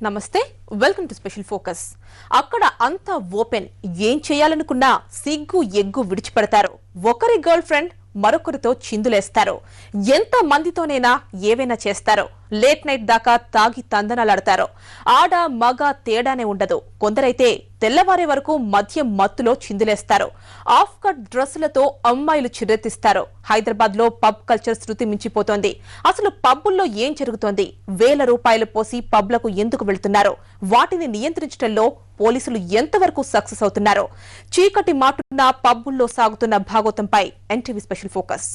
నమస్తే, welcome to special focus. అక్కడ అంతా ఓపెన్, ఏం చేయాలనుకున్నా సిగ్గు ఎగ్గు విడిచిపెడతారు. ఒకరి గర్ల్ ఫ్రెండ్ మరొకరితో చిందులేస్తారు. ఎంత మందితోనైనా ఏవైనా చేస్తారు. లేట్ నైట్ దాకా తాగి తందనాలాడతారు. ఆడ మగ తేడానే ఉండదు. కొందరైతే తెల్లవారే వరకు మద్యం మత్తులో చిందులేస్తారు. ఆఫ్ కట్ డ్రెస్సులతో అమ్మాయిలు చిరెత్తిస్తారు. హైదరాబాద్ లో పబ్ కల్చర్ శృతి మించిపోతోంది. అసలు పబ్బుల్లో ఏం జరుగుతోంది? వేల రూపాయలు పోసి పబ్లకు ఎందుకు వెళ్తున్నారు? వాటిని నియంత్రించడంలో పోలీసులు ఎంతవరకు సక్సెస్ అవుతున్నారు? చీకటి మాటున్న పబ్బుల్లో సాగుతున్న భాగోతంపై ఎన్టీవీ స్పెషల్ ఫోకస్.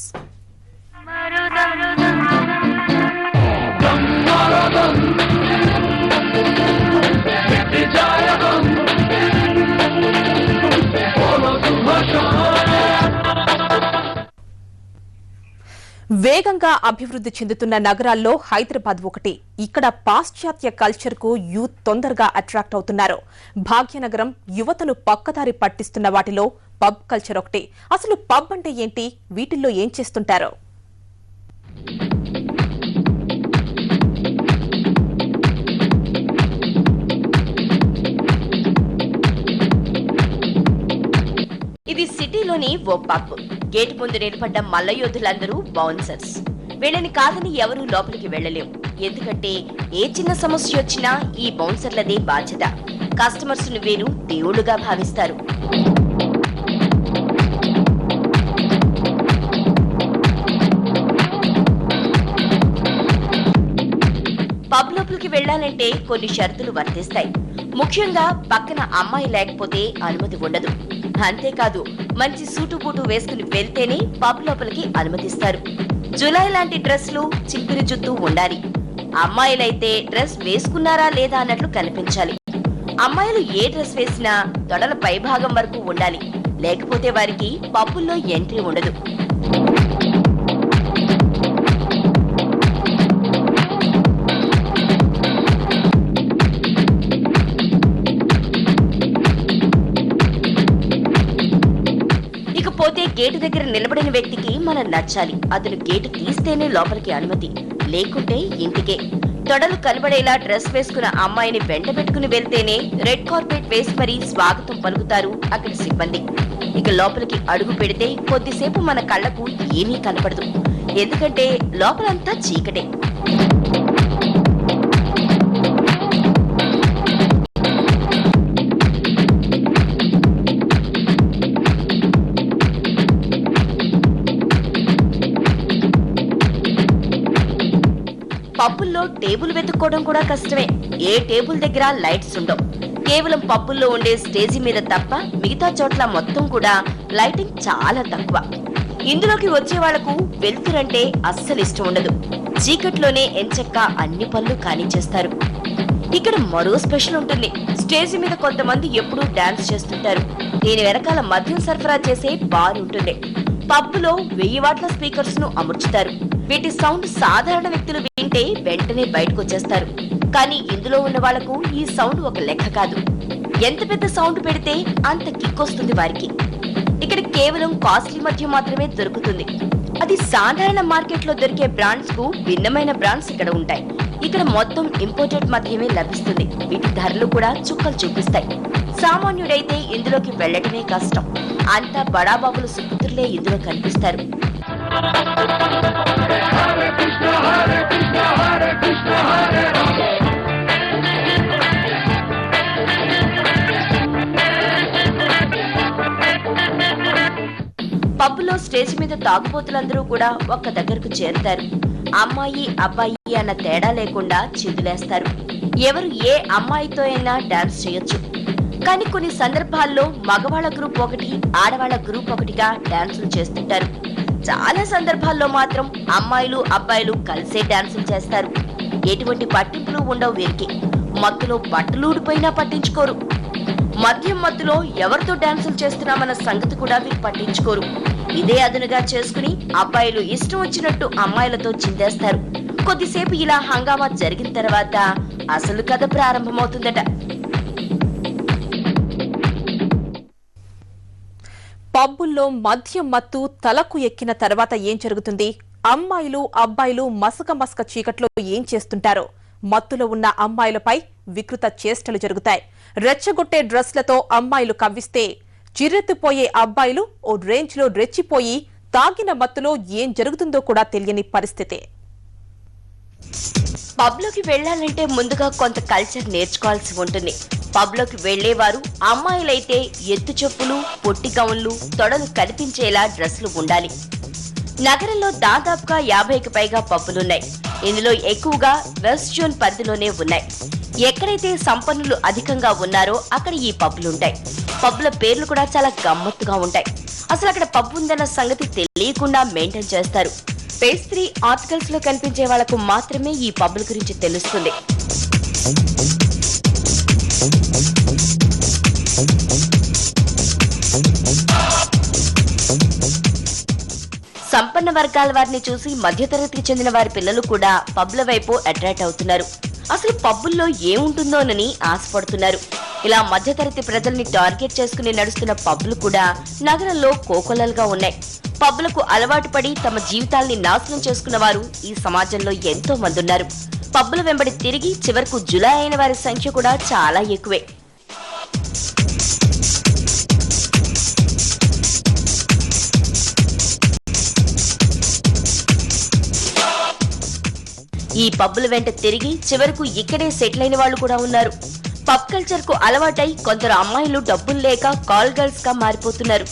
వేగంగా అభివృద్ధి చెందుతున్న నగరాల్లో హైదరాబాద్ ఒకటి. ఇక్కడ పాశ్చాత్య కల్చర్ కు యూత్ తొందరగా అట్రాక్ట్ అవుతున్నారు. భాగ్యనగరం యువతను పక్కదారి పట్టిస్తున్న వాటిలో పబ్ కల్చర్ ఒకటి. అసలు పబ్ అంటే ఏంటి? వీటిల్లో ఏం చేస్తుంటారో? ఇది సిటీలోని ఓ పబ్. గేటు ముందు నిలబడ్డ మల్లయోధులందరూ బౌన్సర్స్. వీళ్ళని కాదని ఎవరూ లోపలికి వెళ్లలేం. ఎందుకంటే ఏ చిన్న సమస్య వచ్చినా ఈ బౌన్సర్లదే బాధ్యత. కస్టమర్స్ ను వీరు దేవుళ్లుగా భావిస్తారు. పబ్ లోపలికి వెళ్లాలంటే కొన్ని షరతులు వర్తిస్తాయి. ముఖ్యంగా పక్కన అమ్మాయి లేకపోతే అనుమతి ఉండదు. అంతేకాదు, మంచి సూటు బూటు వేసుకుని వెళ్తేనే పబ్ లోపలికి అనుమతిస్తారు. జులై లాంటి డ్రెస్లు, చింపిరి జుత్తు ఉండాలి. అమ్మాయిలైతే డ్రెస్ వేసుకున్నారా లేదా అన్నట్లు కనిపించాలి. అమ్మాయిలు ఏ డ్రెస్ వేసినా తొడల పైభాగం వరకు ఉండాలి. లేకపోతే వారికి పబ్బుల్లో ఎంట్రీ ఉండదు. పోతే గేటు దగ్గర నిలబడిన వ్యక్తికి మనం నచ్చాలి. అతను గేటు తీస్తేనే లోపలికి అనుమతి, లేకుంటే ఇంటికే. తొడలు కనబడేలా డ్రెస్ వేసుకున్న అమ్మాయిని వెంట పెట్టుకుని వెళ్తేనే రెడ్ కార్పెట్ వేసి మరీ స్వాగతం పలుకుతారు అక్కడి సిబ్బంది. ఇక లోపలికి అడుగు పెడితే కొద్దిసేపు మన కళ్లకు ఏమీ కనపడదు. ఎందుకంటే లోపలంతా చీకటే. పబ్బుల్లో టేబుల్ వెతుక్కోవడం కూడా కష్టమే. ఏ టేబుల్ దగ్గర లైట్స్ ఉండవు. కేవలం పబ్బుల్లో ఉండే స్టేజీ మీద తప్ప మిగతా చోట్ల మొత్తం కూడా లైటింగ్ చాలా తక్కువ. ఇందులోకి వచ్చే వాళ్లకు వెలుతురంటే అస్సలు ఇష్టం ఉండదు. చీకట్లోనే ఎంచక్క అన్ని పనులు కానిచ్చేస్తారు. ఇక్కడ మరో స్పెషల్ ఉంటుంది. స్టేజీ మీద కొంతమంది ఎప్పుడూ డాన్స్ చేస్తుంటారు. దీని వెనకాల మద్యం సరఫరా చేసే బార్ ఉంటుంది. పబ్బులో 1000 వాట్ల స్పీకర్స్ ను అమర్చుతారు. వీటి సౌండ్ సాధారణ వ్యక్తులు వింటే వెంటనే బయటకు వచ్చేస్తారు. కానీ ఇందులో ఉన్న వాళ్లకు ఈ సౌండ్ ఒక లెక్క కాదు. ఎంత పెద్ద సౌండ్ పెడితే అంత కిక్ వస్తుంది వారికి. ఇక్కడ కేవలం కాస్ట్లీ మద్యం మాత్రమే దొరుకుతుంది. అది సాధారణ మార్కెట్ లో దొరికే బ్రాండ్స్ కు భిన్నమైన బ్రాండ్స్ ఇక్కడ ఉంటాయి. ఇక్కడ మొత్తం ఇంపోర్టెడ్ మద్యమే లభిస్తుంది. వీటి ధరలు కూడా చుక్కలు చూపిస్తాయి. సామాన్యుడైతే ఇందులోకి వెళ్లటమే కష్టం. అంతా బడాబాబుల సుపుత్రులే ఇందులో కనిపిస్తారు. పబ్బులో స్టేజ్ మీద తాగుబోతులందరూ కూడా ఒక్క దగ్గరకు చేరుతారు. అమ్మాయి అబ్బాయి అన్న తేడా లేకుండా చిందులేస్తారు. ఎవరు ఏ అమ్మాయితో అయినా డాన్స్ చేయొచ్చు. కానీ కొన్ని సందర్భాల్లో మగవాళ్ల గ్రూప్ ఒకటి, ఆడవాళ్ల గ్రూప్ ఒకటిగా డాన్సులు చేస్తుంటారు. చాలా సందర్భాల్లో మాత్రం అమ్మాయిలు అబ్బాయిలు కలిసే డాన్సులు చేస్తారు. ఎటువంటి పట్టింపులు ఉండవు వీరికి. మత్తులో బట్టలు ఊడిపోయినా పట్టించుకోరు. మద్యం మత్తులో ఎవరితో డాన్సులు చేస్తున్నామన్న సంగతి కూడా వీరు పట్టించుకోరు. ఇదే అదునుగా చేసుకుని అబ్బాయిలు ఇష్టం వచ్చినట్టు అమ్మాయిలతో చిందేస్తారు. కొద్దిసేపు ఇలా హంగామా జరిగిన తర్వాత అసలు కథ ప్రారంభమవుతుందట. పబ్బుల్లో మద్యం మత్తు తలకు ఎక్కిన తర్వాత ఏం జరుగుతుంది? అమ్మాయిలు అబ్బాయిలు మసక మసక చీకట్లో ఏం చేస్తుంటారో? మత్తులో ఉన్న అమ్మాయిలపై వికృత చేష్టలు జరుగుతాయి. రెచ్చగొట్టే డ్రెస్లతో అమ్మాయిలు కవ్విస్తే చిర్రెత్తిపోయే అబ్బాయిలు ఓ రేంజ్లో రెచ్చిపోయి తాగిన మత్తులో ఏం జరుగుతుందో కూడా తెలియని పరిస్థితి. పబ్లోకి వెళ్లాలంటే ముందుగా కొంత కల్చర్ నేర్చుకోవాల్సి ఉంటుంది. పబ్లోకి వెళ్లేవారు అమ్మాయిలైతే ఎత్తు చెప్పులు, పొట్టి గౌన్లు, తొడలు కనిపించేలా డ్రెస్సులు ఉండాలి. నగరంలో దాదాపుగా 50కి పైగా పబ్బులున్నాయి. ఇందులో ఎక్కువగా వెస్ట్ జోన్ పరిధిలోనే ఉన్నాయి. ఎక్కడైతే సంపన్నులు అధికంగా ఉన్నారో అక్కడ ఈ పబ్బులుంటాయి. పబ్బుల పేర్లు కూడా చాలా గమ్మత్తుగా ఉంటాయి. అసలు అక్కడ పబ్ ఉందన్న సంగతి తెలియకుండా మెయింటైన్ చేస్తారు. పేజ్ 3 ఆర్టికల్స్ లో కనిపించే వాళ్లకు మాత్రమే ఈ పబ్బుల గురించి తెలుస్తుంది. సంపన్న వర్గాల వారిని చూసి మధ్యతరగతికి చెందిన వారి పిల్లలు కూడా పబ్ల వైపు అట్రాక్ట్ అవుతున్నారు. అసలు పబ్బుల్లో ఏముంటుందోనని ఆశపడుతున్నారు. ఇలా మధ్యతరగతి ప్రజల్ని టార్గెట్ చేసుకుని నడుస్తున్న పబ్లు కూడా నగరంలో కోకొల్లలుగా ఉన్నాయి. పబ్లకు అలవాటు పడి తమ జీవితాల్ని నాశనం చేసుకున్న వారు ఈ సమాజంలో ఎంతో మంది ఉన్నారు. పబ్బుల వెంబడి తిరిగి చివరకు జులై అయిన వారి సంఖ్య కూడా చాలా ఎక్కువే. ఈ పబ్బుల వెంట తిరిగి చివరకు ఇక్కడే సెటిల్ అయిన వాళ్ళు కూడా ఉన్నారు. పబ్ కల్చర్ కు అలవాటై కొందరు అమ్మాయిలు డబ్బులు లేక కాల్ గర్ల్స్ గా మారిపోతున్నారు.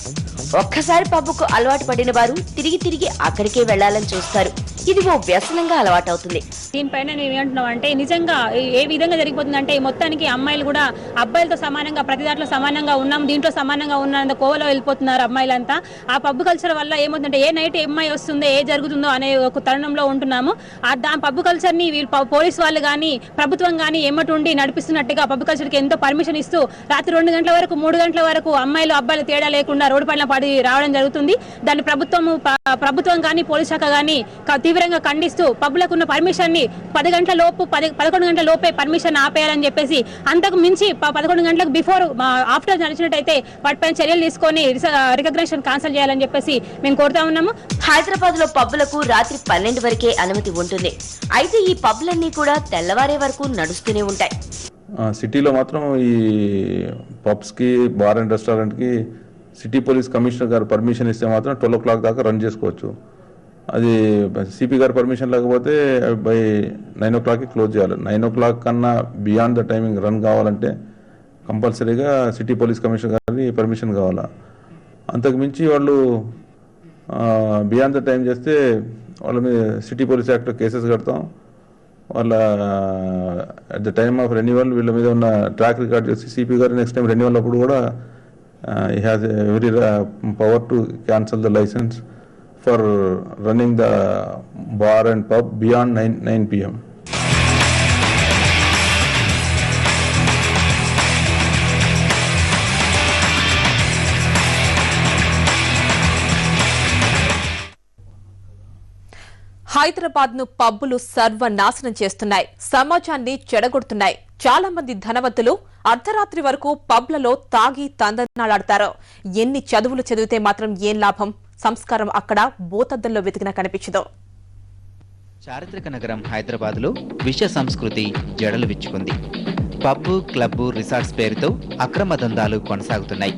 ఒక్కసారి పబ్బుకు అలవాటు పడిన వారు తిరిగి తిరిగి అక్కడికే వెళ్లాలని చూస్తారు. ఇది ఓ వ్యసనంగా అలవాటవుతుంది. దీనిపైన నేను ఏమంటున్నాం అంటే నిజంగా ఏ విధంగా జరిగిపోతుందంటే మొత్తానికి అమ్మాయిలు కూడా అబ్బాయిలతో సమానంగా ప్రతి దాంట్లో సమానంగా ఉన్నాం, దీంట్లో సమానంగా ఉన్న కోవలో వెళ్ళిపోతున్నారు అమ్మాయిలంతా. ఆ పబ్ కల్చర్ వల్ల ఏమవుతుందంటే ఏ నైట్ అమ్మాయి వస్తుందో ఏ జరుగుతుందో అనే ఒక తరుణంలో ఉంటున్నాము. ఆ పబ్ కల్చర్ ని వీళ్ళు పోలీసు వాళ్ళు కానీ ప్రభుత్వం కానీ ఏమటుండి నడిపిస్తున్నట్టుగా పబ్ కల్చర్ కి ఎంతో పర్మిషన్ ఇస్తూ రాత్రి 2 గంటల వరకు 3 గంటల వరకు అమ్మాయిలు అబ్బాయిలు తేడా లేకుండా రోడ్డు పైన పడి రావడం జరుగుతుంది. దాన్ని ప్రభుత్వం కానీ పోలీస్ శాఖ కానీ తీవ్రంగా ఖండిస్తూ పబ్లకు ఉన్న పర్మిషన్ ని 10 గంటల లోపు 11 గంటల లోపే పర్మిషన్ ఆపేయాలని చెప్పేసి, అంతకు మించి 11 గంటలకు బిఫోర్ ఆఫ్టర్ నడిచినట్టయితే వాటిపైన చర్యలు తీసుకొని రికగ్నిషన్ క్యాన్సిల్ చేయాలని చెప్పేసి మేము కోరుతా ఉన్నాము. హైదరాబాద్ లో పబ్బులకు రాత్రి 12 వరకే అనుమతి ఉంటుంది. అయితే ఈ పబ్లన్నీ కూడా తెల్లవారే వరకు నడుస్తూనే ఉంటాయి. సిటీలో మాత్రం ఈ పబ్స్ కి, బార్ అండ్ రెస్టారెంట్ కి సిటీ పోలీస్ కమిషనర్ గారు పర్మిషన్ ఇస్తే మాత్రం 12 o'clock దాకా రన్ చేసుకోవచ్చు. అది సిపి గారు పర్మిషన్ లేకపోతే బై 9 o'clock క్లోజ్ చేయాలి. 9 o'clock కన్నా బియాండ్ ద టైమింగ్ రన్ కావాలంటే కంపల్సరీగా సిటీ పోలీస్ కమిషనర్ గారి పర్మిషన్ కావాలా. అంతకుమించి వాళ్ళు బియాండ్ ద టైం చేస్తే వాళ్ళ మీద సిటీ పోలీస్ యాక్ట్లో కేసెస్ కడతాం. వాళ్ళ at the time of renewal వీళ్ళ మీద ఉన్న ట్రాక్ రికార్డ్ చేసి సిపి గారు నెక్స్ట్ టైం రెన్యువల్ అప్పుడు కూడా he has every power to cancel the license for running the bar and pub beyond 9 p.m. Hyderabad ను పబ్బులు సర్వనాశనం చేస్తున్నాయి, సమాజాన్ని చెడగొడుతున్నాయి. చాలా మంది ధనవంతులు అర్ధరాత్రి వరకు పబ్లలో తాగి తందనాలాడతారు. ఎన్ని చదువులు చదివితే మాత్రం ఏం లాభం? సంస్కారం అక్కడ బోతద్దంలో వెతికినా కనిపించదు. చారిత్రక నగరం హైదరాబాద్ లో విష సంస్కృతి జడలు విచ్చుకుంది. పబ్బు, క్లబ్బు, రిసార్ట్స్ పేరుతో అక్రమ దందాలు కొనసాగుతున్నాయి.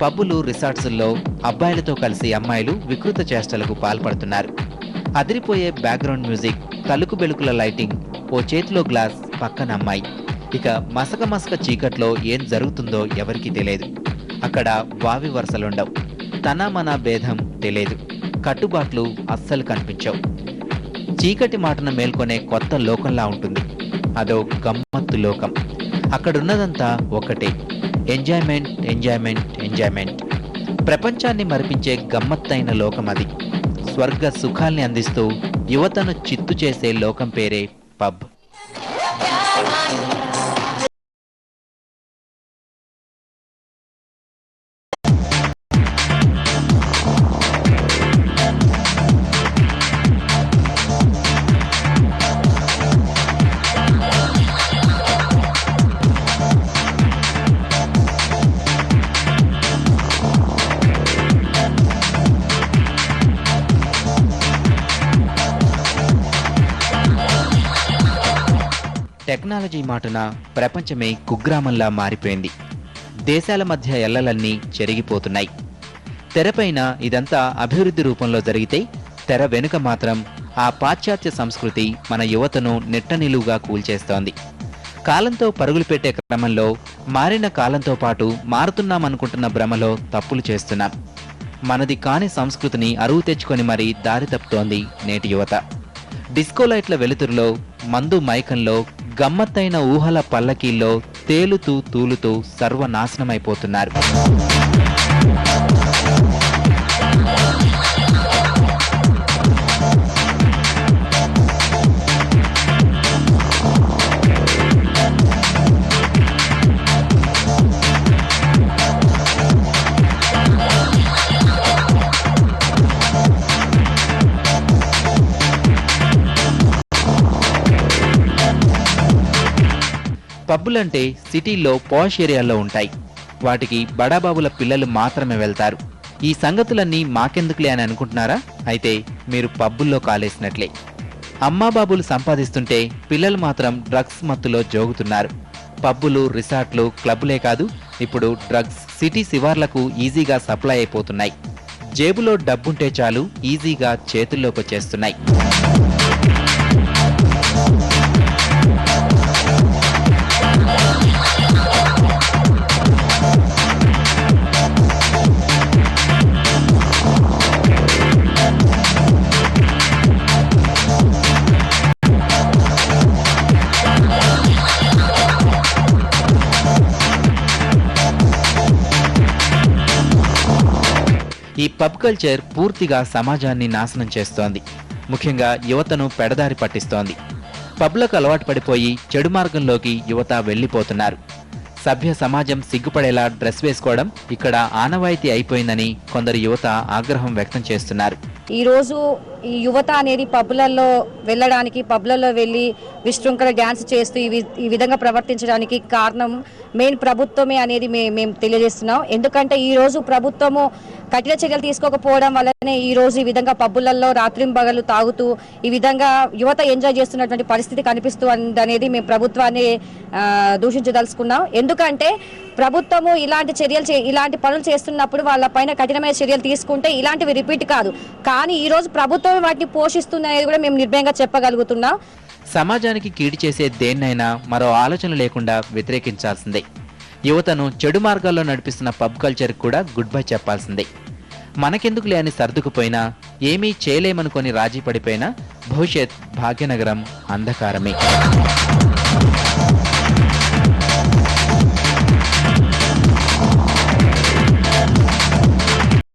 పబ్బులు, రిసార్ట్స్ల్లో అబ్బాయిలతో కలిసి అమ్మాయిలు వికృత చేష్టలకు పాల్పడుతున్నారు. అదిరిపోయే బ్యాక్గ్రౌండ్ మ్యూజిక్, తలుకు బెలుకుల లైటింగ్, ఓ చేతిలో గ్లాస్, పక్కన అమ్మాయి. ఇక మసక మసక చీకట్లో ఏం జరుగుతుందో ఎవరికీ తెలియదు. అక్కడ వావి వరుసలుండవు, తనమన భేదం తెలియదు, కట్టుబాట్లు అస్సలు కనిపించవు. చీకటి మాటను మేల్కొనే కొత్త లోకంలా ఉంటుంది. అదో గమ్మత్తు లోకం. అక్కడున్నదంతా ఒకటే, ఎంజాయ్మెంట్, ఎంజాయ్మెంట్, ఎంజాయ్మెంట్. ప్రపంచాన్ని మరిపించే గమ్మత్తైన లోకం అది. స్వర్గ సుఖాల్ని అందిస్తూ యువతను చిత్తు చేసే లోకం పేరే పబ్. టెక్నాలజీ మాటున ప్రపంచమే కుగ్రామంలా మారిపోయింది. దేశాల మధ్య ఎల్లలన్నీ చెరిగిపోతున్నాయి. తెరపైన ఇదంతా అభివృద్ధి రూపంలో జరిగితే తెర వెనుక మాత్రం ఆ పాశ్చాత్య సంస్కృతి మన యువతను నిట్టనిలువుగా కూల్చేస్తోంది. కాలంతో పరుగులు పెట్టే క్రమంలో మారిన కాలంతో పాటు మారుతున్నామనుకుంటున్న భ్రమలో తప్పులు చేస్తున్నాం. మనది కాని సంస్కృతిని అరువు తెచ్చుకొని మరీ దారి తప్పుతోంది నేటి యువత. డిస్కో లైట్ల వెలుతురులో, మందు మైకంలో, గమ్మత్తైన ఊహల పల్లకీల్లో తేలుతూ తూలుతూ సర్వనాశనమైపోతున్నారు. పబ్బులంటే సిటీల్లో పాష్ ఏరియాల్లో ఉంటాయి. వాటికి బడాబాబుల పిల్లలు మాత్రమే వెళ్తారు. ఈ సంగతులన్నీ మాకెందుకులే అని అనుకుంటున్నారా? అయితే మీరు పబ్బుల్లో కాలేసినట్లే. అమ్మాబాబులు సంపాదిస్తుంటే పిల్లలు మాత్రం డ్రగ్స్ మత్తులో జోగుతున్నారు. పబ్బులు, రిసార్ట్లు, క్లబ్బులే కాదు, ఇప్పుడు డ్రగ్స్ సిటీ శివార్లకు ఈజీగా సప్లై అయిపోతున్నాయి. జేబులో డబ్బుంటే చాలు ఈజీగా చేతుల్లోకి వచ్చేస్తున్నాయి. ఈ పబ్ కల్చర్ పూర్తిగా సమాజాన్ని నాశనం చేస్తోంది. ముఖ్యంగా యువతను పెడదారి పట్టిస్తోంది. పబ్లకు అలవాటు పడిపోయి చెడు మార్గంలోకి యువత వెళ్లిపోతున్నారు. సభ్య సమాజం సిగ్గుపడేలా డ్రెస్ వేసుకోవడం ఇక్కడ ఆనవాయితీ అయిపోయిందని కొందరు యువత ఆగ్రహం వ్యక్తం చేస్తున్నారు. ఈ రోజు ఈ యువత అనేది పబ్లలో వెళ్ళడానికి, పబ్లలో వెళ్ళి విశృంఖల డ్యాన్స్ చేస్తూ ఈ విధంగా ప్రవర్తించడానికి కారణం మెయిన్ ప్రభుత్వమే అనేది మేము తెలియజేస్తున్నాం. ఎందుకంటే ఈ రోజు ప్రభుత్వము కఠిన చర్యలు తీసుకోకపోవడం వల్లనే ఈ రోజు ఈ విధంగా పబ్బులలో రాత్రింబగలు తాగుతూ ఈ విధంగా యువత ఎంజాయ్ చేస్తున్నటువంటి పరిస్థితి కనిపిస్తుంది అనేది మేము ప్రభుత్వాన్ని దూషించదలుచుకున్నాం. ఎందుకంటే ప్రభుత్వము ఇలాంటి పనులు చేస్తున్నప్పుడు వాళ్ళ పైన కఠినమైన చర్యలు తీసుకుంటే ఇలాంటివి రిపీట్ కాదు. కానీ ఈ రోజు ప్రభుత్వం వాటిని పోషిస్తుంది అనేది కూడా మేము నిర్భయంగా చెప్పగలుగుతున్నాం. సమాజానికి కీడు చేసే దేన్నైనా మరో ఆలోచన లేకుండా వ్యతిరేకించాల్సిందే. యువతను చెడు మార్గాల్లో నడిపిస్తున్న పబ్ కల్చర్ కూడా గుడ్ బై చెప్పాల్సిందే. మనకెందుకులే అని సర్దుకుపోయినా, ఏమీ చేయలేమనుకొని రాజీ పడిపోయినా భవిష్యత్ భాగ్యనగరం అంధకారమే.